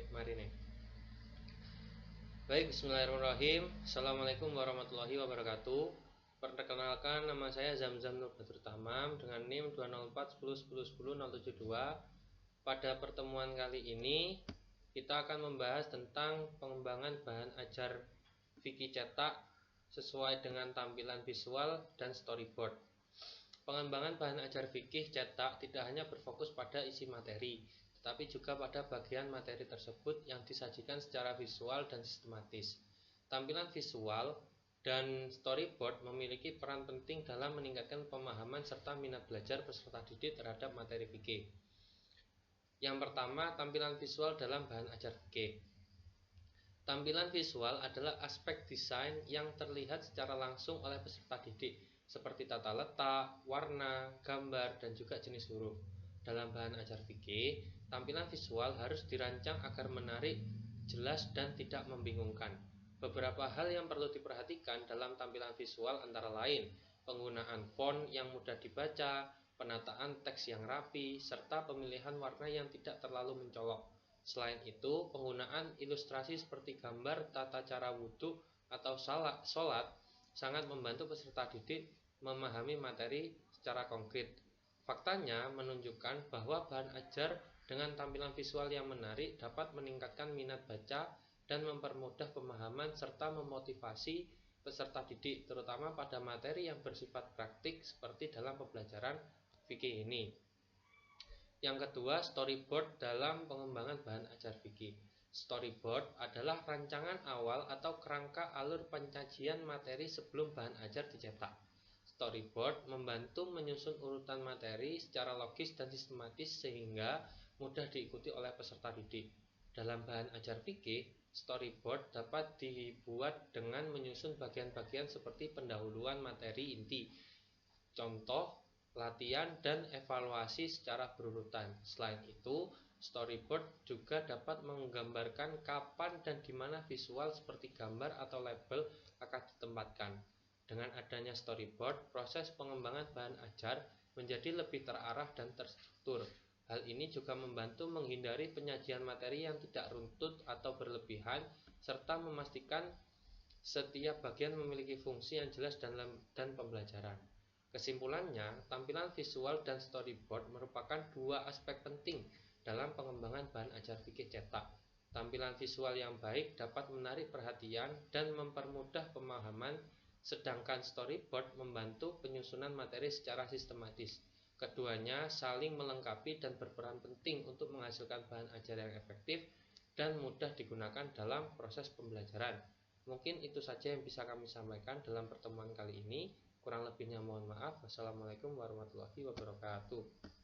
Mari nih. Baik, bismillahirrahmanirrahim. Assalamualaikum warahmatullahi wabarakatuh. Perkenalkan, nama saya Zamzam Nur Badur Tamam dengan NIM 20410101072. Pada pertemuan kali ini kita akan membahas tentang pengembangan bahan ajar fikih cetak sesuai dengan tampilan visual dan storyboard. Pengembangan bahan ajar fikih cetak tidak hanya berfokus pada isi materi, tetapi juga pada bagian materi tersebut yang disajikan secara visual dan sistematis. Tampilan visual dan storyboard memiliki peran penting dalam meningkatkan pemahaman serta minat belajar peserta didik terhadap materi fikih. Yang pertama, tampilan visual dalam bahan ajar fikih. Tampilan visual adalah aspek desain yang terlihat secara langsung oleh peserta didik, seperti tata letak, warna, gambar, dan juga jenis huruf. Dalam bahan ajar fikih, tampilan visual harus dirancang agar menarik, jelas, dan tidak membingungkan. Beberapa hal yang perlu diperhatikan dalam tampilan visual antara lain penggunaan font yang mudah dibaca, penataan teks yang rapi, serta pemilihan warna yang tidak terlalu mencolok. Selain itu, penggunaan ilustrasi seperti gambar tata cara wudhu atau sholat sangat membantu peserta didik memahami materi secara konkret. Faktanya menunjukkan bahwa bahan ajar dengan tampilan visual yang menarik dapat meningkatkan minat baca dan mempermudah pemahaman serta memotivasi peserta didik, terutama pada materi yang bersifat praktik seperti dalam pembelajaran fikih ini. Yang kedua, storyboard dalam pengembangan bahan ajar fikih. Storyboard adalah rancangan awal atau kerangka alur penyajian materi sebelum bahan ajar dicetak. Storyboard membantu menyusun urutan materi secara logis dan sistematis sehingga mudah diikuti oleh peserta didik. Dalam bahan ajar fikih, storyboard dapat dibuat dengan menyusun bagian-bagian seperti pendahuluan materi inti, contoh, latihan, dan evaluasi secara berurutan. Selain itu, storyboard juga dapat menggambarkan kapan dan di mana visual seperti gambar atau label akan ditempatkan. Dengan adanya storyboard, proses pengembangan bahan ajar menjadi lebih terarah dan terstruktur. Hal ini juga membantu menghindari penyajian materi yang tidak runtut atau berlebihan, serta memastikan setiap bagian memiliki fungsi yang jelas dan pembelajaran. Kesimpulannya, tampilan visual dan storyboard merupakan dua aspek penting dalam pengembangan bahan ajar fikih cetak. Tampilan visual yang baik dapat menarik perhatian dan mempermudah pemahaman, sedangkan storyboard membantu penyusunan materi secara sistematis. Keduanya saling melengkapi dan berperan penting untuk menghasilkan bahan ajar yang efektif dan mudah digunakan dalam proses pembelajaran. Mungkin itu saja yang bisa kami sampaikan dalam pertemuan kali ini. Kurang lebihnya mohon maaf. Wassalamualaikum warahmatullahi wabarakatuh.